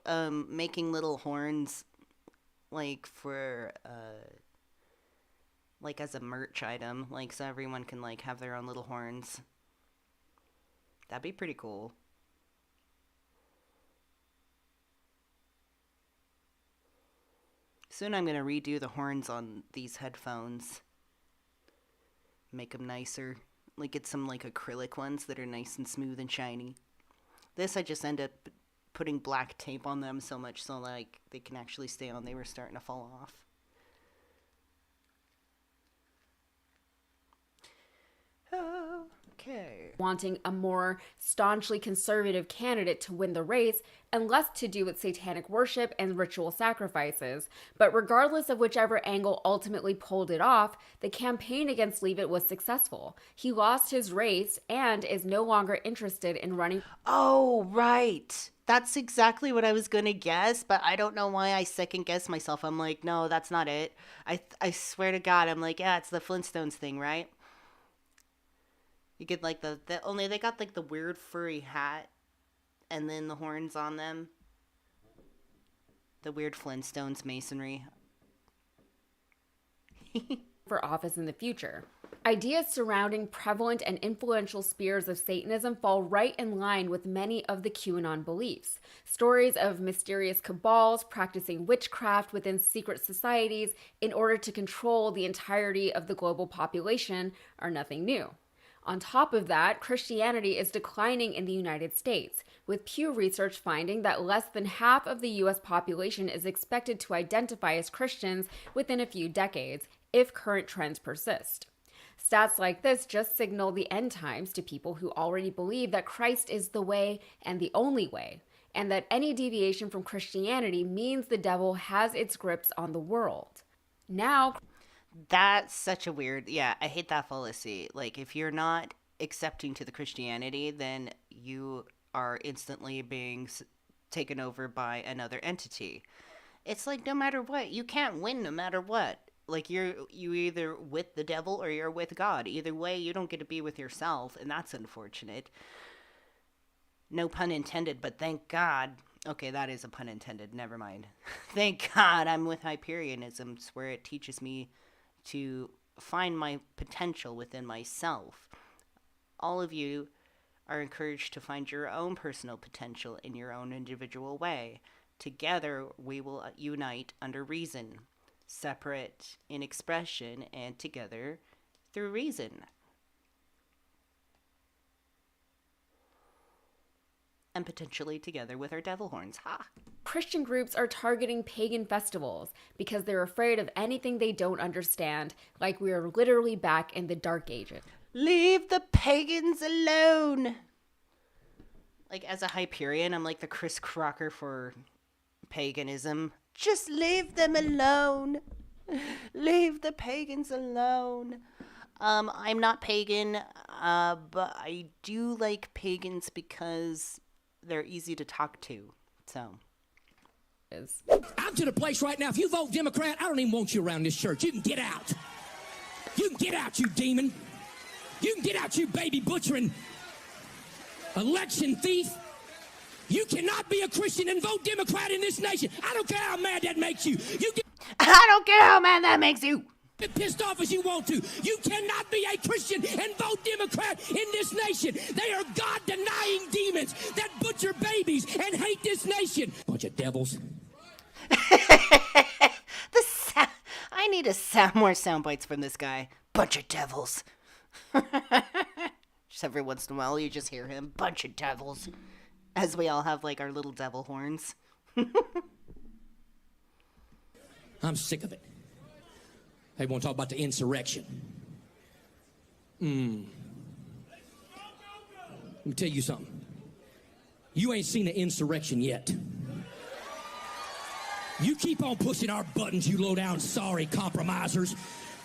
making little horns, like for like as a merch item, like so everyone can like have their own little horns. That'd be pretty cool. Soon I'm going to redo the horns on these headphones. Make them nicer. Like get some like acrylic ones that are nice and smooth and shiny. This I just end up putting black tape on them so much so like they can actually stay on. They were starting to fall off. Okay. Wanting a more staunchly conservative candidate to win the race and less to do with satanic worship and ritual sacrifices. But regardless of whichever angle ultimately pulled it off, the campaign against Leavitt was successful. He lost his race and is no longer interested in running. Oh, right. That's exactly what I was going to guess, but I don't know why I second guess myself. I'm like, no, that's not it. I swear to God, I'm like, yeah, it's the Flintstones thing, right? You get like the only they got like the weird furry hat and then the horns on them. The weird Flintstones masonry. For office in the future. Ideas surrounding prevalent and influential spheres of Satanism fall right in line with many of the QAnon beliefs. Stories of mysterious cabals practicing witchcraft within secret societies in order to control the entirety of the global population are nothing new. On top of that, Christianity is declining in the United States, with Pew Research finding that less than half of the U.S. population is expected to identify as Christians within a few decades, if current trends persist. Stats like this just signal the end times to people who already believe that Christ is the way and the only way, and that any deviation from Christianity means the devil has its grips on the world. Now, that's such a weird, yeah, I hate that fallacy. Like, if you're not accepting to the Christianity, then you are instantly being taken over by another entity. It's like, no matter what, you can't win no matter what. Like, you either with the devil or you're with God. Either way, you don't get to be with yourself, and that's unfortunate. No pun intended, but thank God. Okay, that is a pun intended, never mind. Thank God I'm with Hyperianism, where it teaches me to find my potential within myself. All of you are encouraged to find your own personal potential in your own individual way. Together, we will unite under reason, separate in expression, and together through reason. And potentially together with our devil horns. Ha! Christian groups are targeting pagan festivals because they're afraid of anything they don't understand, like we are literally back in the Dark Ages. Leave the pagans alone! Like, as a Hyperion, I'm like the Chris Crocker for paganism. Just leave them alone! Leave the pagans alone! I'm not pagan, but I do like pagans because they're easy to talk to, so. I'm to the place right now, if you vote Democrat, I don't even want you around this church. You can get out. You can get out, you demon. You can get out, you baby butchering election thief. You cannot be a Christian and vote Democrat in this nation. I don't care how mad that makes you. I don't care how mad that makes you. Get pissed off as you want to. You cannot be a Christian and vote Democrat in this nation. They are God-denying demons that butcher babies and hate this nation. Bunch of devils. I need more sound bites from this guy. Bunch of devils. Just every once in a while, you just hear him. Bunch of devils. As we all have, like, our little devil horns. I'm sick of it. They want to talk about the insurrection. Let me tell you something. You ain't seen an insurrection yet. You keep on pushing our buttons, you low-down sorry compromisers.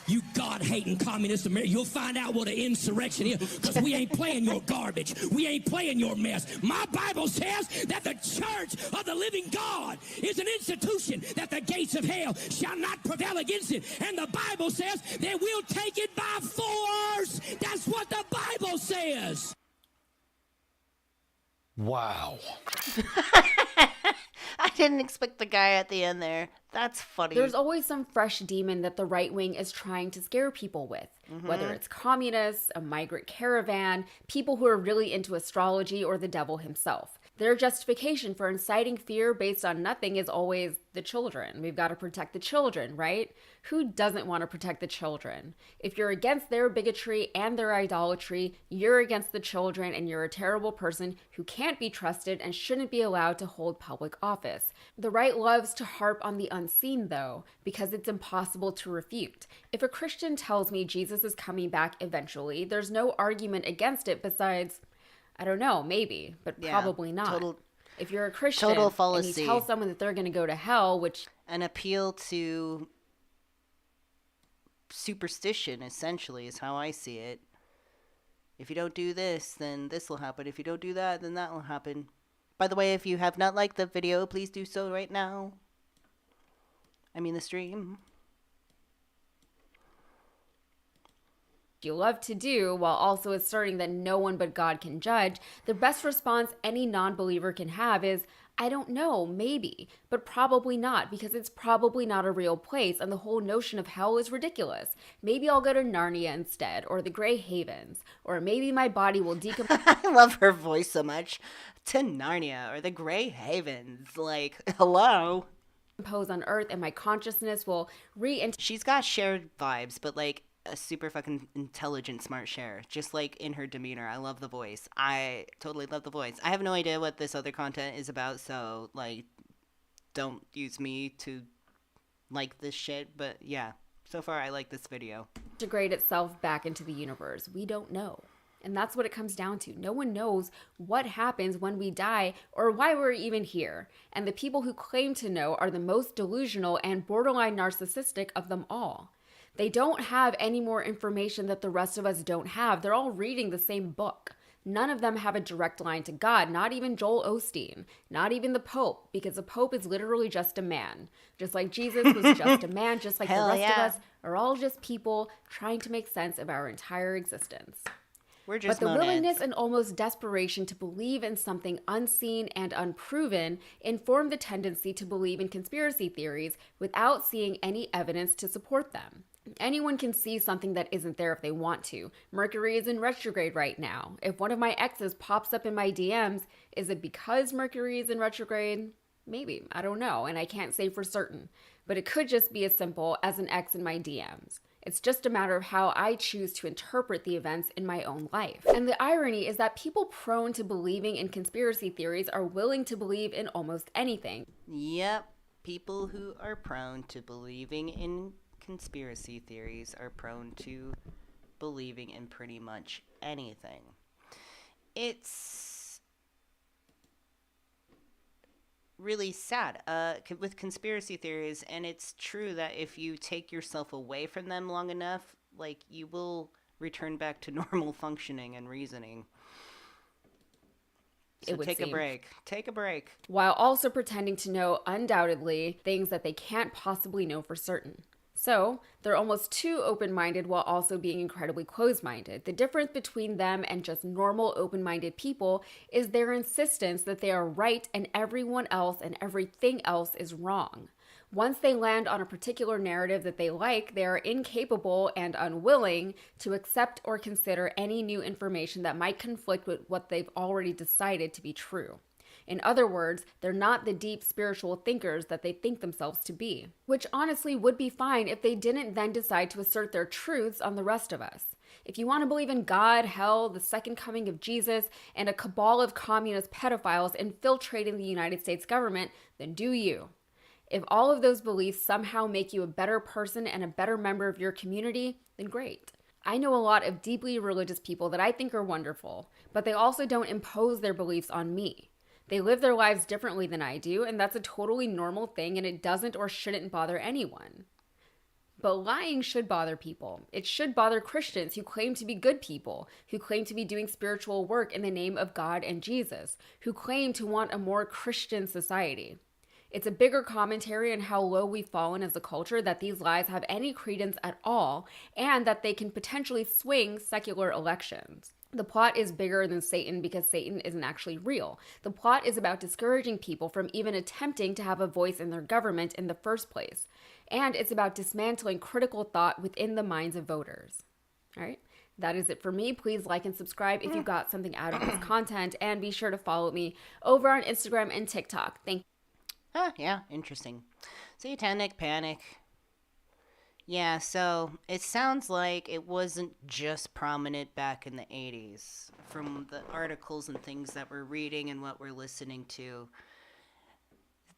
You God-hating communist America, you'll find out what an insurrection is, because we ain't playing your garbage. We ain't playing your mess. My Bible says that the church of the living God is an institution that the gates of hell shall not prevail against it. And the Bible says that we'll take it by force. That's what the Bible says. Wow. I didn't expect the guy at the end there. That's funny. There's always some fresh demon that the right wing is trying to scare people with. Whether it's communists, a migrant caravan, people who are really into astrology, or the devil himself. Their justification for inciting fear based on nothing is always the children. We've got to protect the children, right? Who doesn't want to protect the children? If you're against their bigotry and their idolatry, you're against the children, and you're a terrible person who can't be trusted and shouldn't be allowed to hold public office. The right loves to harp on the unseen, though, because it's impossible to refute. If a Christian tells me Jesus is coming back eventually, there's no argument against it besides, I don't know, maybe, but probably not. If you're a Christian and you tell someone that they're going to go to hell, which... An appeal to superstition, essentially, is how I see it. If you don't do this, then this will happen. If you don't do that, then that will happen. By the way, if you have not liked the video, please do so right now. I mean the stream. You love to do, while also asserting that no one but God can judge, the best response any non-believer can have is, I don't know, maybe, but probably not, because it's probably not a real place, and the whole notion of hell is ridiculous. Maybe I'll go to Narnia instead, or the Grey Havens, or maybe my body will decompose. I love her voice so much. To Narnia, or the Grey Havens, like, hello. On Earth, and my consciousness will She's got shared vibes, but like, a super fucking intelligent, smart Cher, just like in her demeanor. I love the voice. I totally love the voice. I have no idea what this other content is about, so like, don't use me to like this shit, but yeah, so far I like this video. Integrate itself back into the universe. We don't know. And that's what it comes down to. No one knows what happens when we die or why we're even here. And the people who claim to know are the most delusional and borderline narcissistic of them all. They don't have any more information that the rest of us don't have. They're all reading the same book. None of them have a direct line to God, not even Joel Osteen, not even the Pope, because the Pope is literally just a man. Just like Jesus was just a man, just like the rest of us are all just people trying to make sense of our entire existence. We're just but the monads. willingness and almost desperation to believe in something unseen and unproven inform the tendency to believe in conspiracy theories without seeing any evidence to support them. Anyone can see something that isn't there if they want to. Mercury is in retrograde right now. If one of my exes pops up in my DMs, is it because Mercury is in retrograde? Maybe. I don't know, and I can't say for certain. But it could just be as simple as an ex in my DMs. It's just a matter of how I choose to interpret the events in my own life. And the irony is that people prone to believing in conspiracy theories are willing to believe in almost anything. Yep. People who are prone to believing in conspiracy theories are prone to believing in pretty much anything. It's really sad with conspiracy theories, and it's true that if you take yourself away from them long enough, like, you will return back to normal functioning and reasoning. So take a break. Take a break. While also pretending to know undoubtedly things that they can't possibly know for certain. So, they're almost too open-minded while also being incredibly closed-minded. The difference between them and just normal open-minded people is their insistence that they are right and everyone else and everything else is wrong. Once they land on a particular narrative that they like, they are incapable and unwilling to accept or consider any new information that might conflict with what they've already decided to be true. In other words, they're not the deep spiritual thinkers that they think themselves to be, which honestly would be fine if they didn't then decide to assert their truths on the rest of us. If you want to believe in God, hell, the second coming of Jesus, and a cabal of communist pedophiles infiltrating the United States government, then do you. If all of those beliefs somehow make you a better person and a better member of your community, then great. I know a lot of deeply religious people that I think are wonderful, but they also don't impose their beliefs on me. They live their lives differently than I do, and that's a totally normal thing, and it doesn't or shouldn't bother anyone. But lying should bother people. It should bother Christians who claim to be good people, who claim to be doing spiritual work in the name of God and Jesus, who claim to want a more Christian society. It's a bigger commentary on how low we've fallen as a culture that these lies have any credence at all, and that they can potentially swing secular elections. The plot is bigger than Satan because Satan isn't actually real. The plot is about discouraging people from even attempting to have a voice in their government in the first place. And it's about dismantling critical thought within the minds of voters. All right, that is it for me. Please like and subscribe if you got something out of this content, and be sure to follow me over on Instagram and TikTok. Thank you. Yeah, interesting. Satanic Panic. Yeah, so it sounds like it wasn't just prominent back in the 80s. From the articles and things that we're reading and what we're listening to,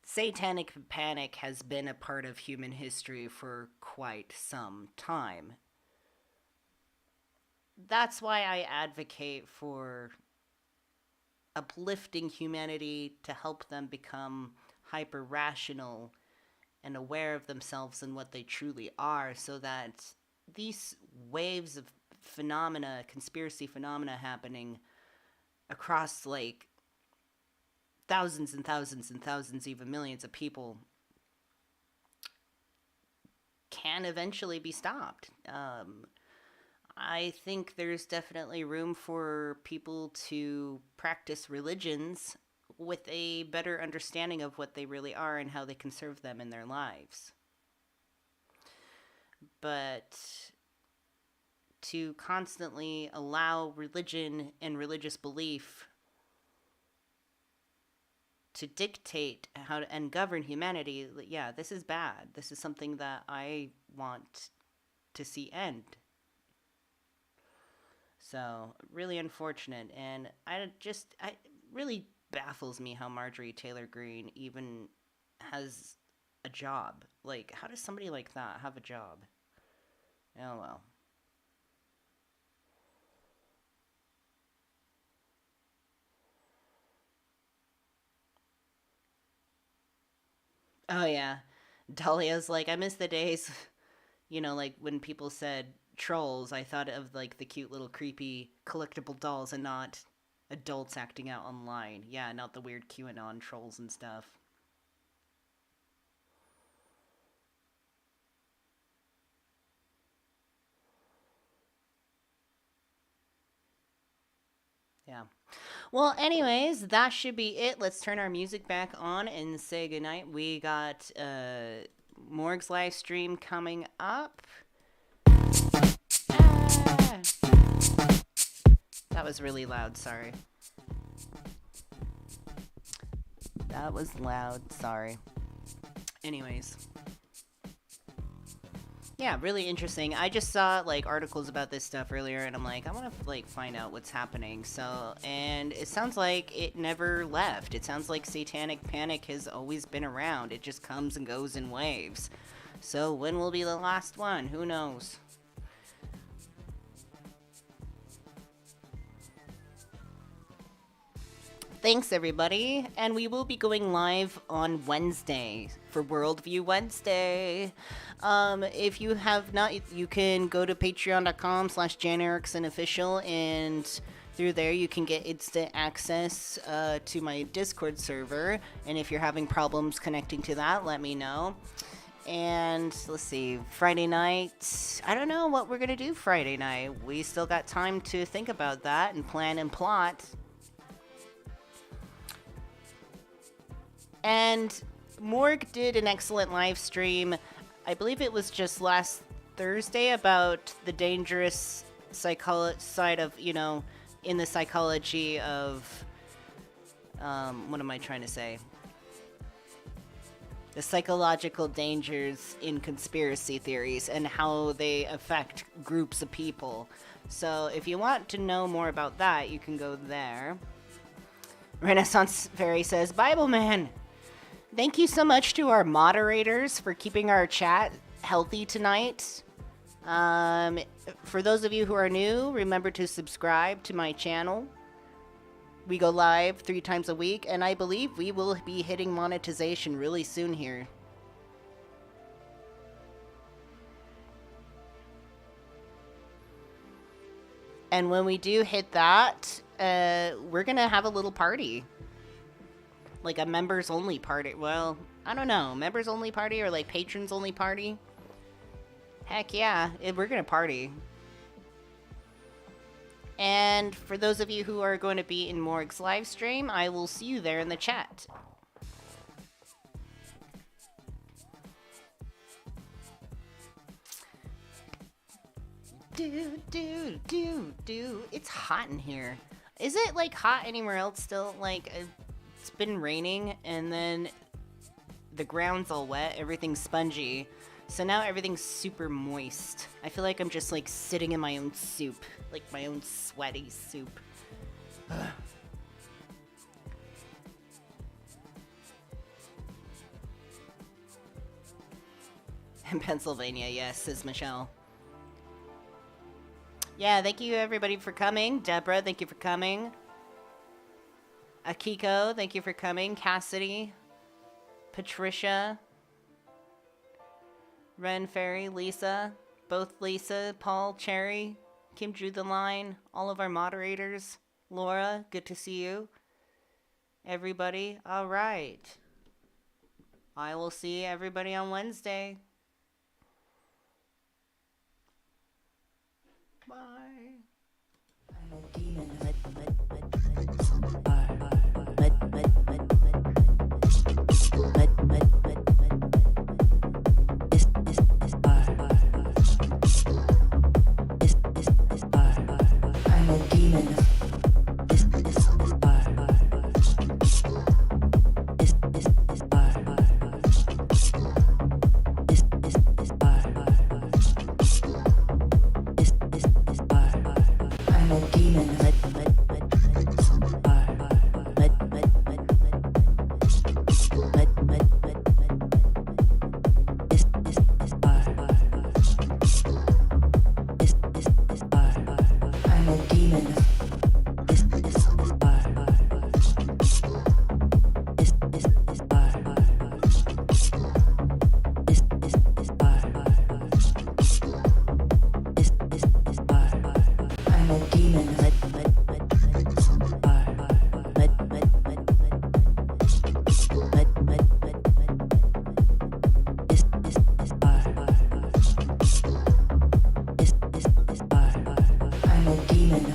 Satanic Panic has been a part of human history for quite some time. That's why I advocate for uplifting humanity to help them become hyper-rational and aware of themselves and what they truly are, so that these waves of phenomena, conspiracy phenomena happening across like thousands and thousands and thousands, even millions of people, can eventually be stopped. I think there's definitely room for people to practice religions with a better understanding of what they really are and how they can serve them in their lives. But to constantly allow religion and religious belief to dictate how to and govern humanity, yeah, this is bad. This is something that I want to see end. So, really unfortunate, and it really baffles me how Marjorie Taylor Greene even has a job. Like, how does somebody like that have a job? Oh well. Oh yeah. Dahlia's like, I miss the days, like when people said trolls, I thought of like the cute little creepy collectible dolls and not adults acting out online. Yeah, not the weird QAnon trolls and stuff. Yeah. Well, anyways, that should be it. Let's turn our music back on and say goodnight. We got Morg's live stream coming up. That was really loud, sorry. That was loud, sorry. Anyways. Yeah, really interesting. I just saw, articles about this stuff earlier, and I'm like, I want to, find out what's happening. So, and it sounds like it never left. It sounds like Satanic Panic has always been around. It just comes and goes in waves. So, when will be the last one? Who knows? Thanks, everybody, and we will be going live on Wednesday for Worldview Wednesday. If you have not, you can go to patreon.com/JanEricksonOfficial, and through there you can get instant access to my Discord server, and if you're having problems connecting to that, let me know. And let's see, Friday night, I don't know what we're gonna do Friday night. We still got time to think about that and plan and plot. And Morg did an excellent live stream, I believe it was just last Thursday, about the dangerous side of, in the psychology of, what am I trying to say? The psychological dangers in conspiracy theories and how they affect groups of people. So if you want to know more about that, you can go there. Renaissance Fairy says, Bible Man! Thank you so much to our moderators for keeping our chat healthy tonight. For those of you who are new, remember to subscribe to my channel. We go live 3 times a week, and I believe we will be hitting monetization really soon here. And when we do hit that, we're gonna have a little party. Like a members only party. Well, I don't know. Members only party or like patrons only party? Heck yeah, we're gonna party. And for those of you who are going to be in Morg's live stream, I will see you there in the chat. Do. It's hot in here. Is it like hot anywhere else still? Like it's been raining and then the ground's all wet, everything's spongy. So now everything's super moist. I feel like I'm just like sitting in my own soup, like my own sweaty soup. In Pennsylvania, yes, says Michelle. Yeah, thank you everybody for coming. Deborah, thank you for coming. Akiko, thank you for coming. Cassidy, Patricia, Ren Ferry, Lisa, both Lisa, Paul, Cherry, Kim drew the line, all of our moderators. Laura, good to see you. Everybody, all right. I will see everybody on Wednesday. Bye. I'm a demon. I'm a demon. I'm a demon.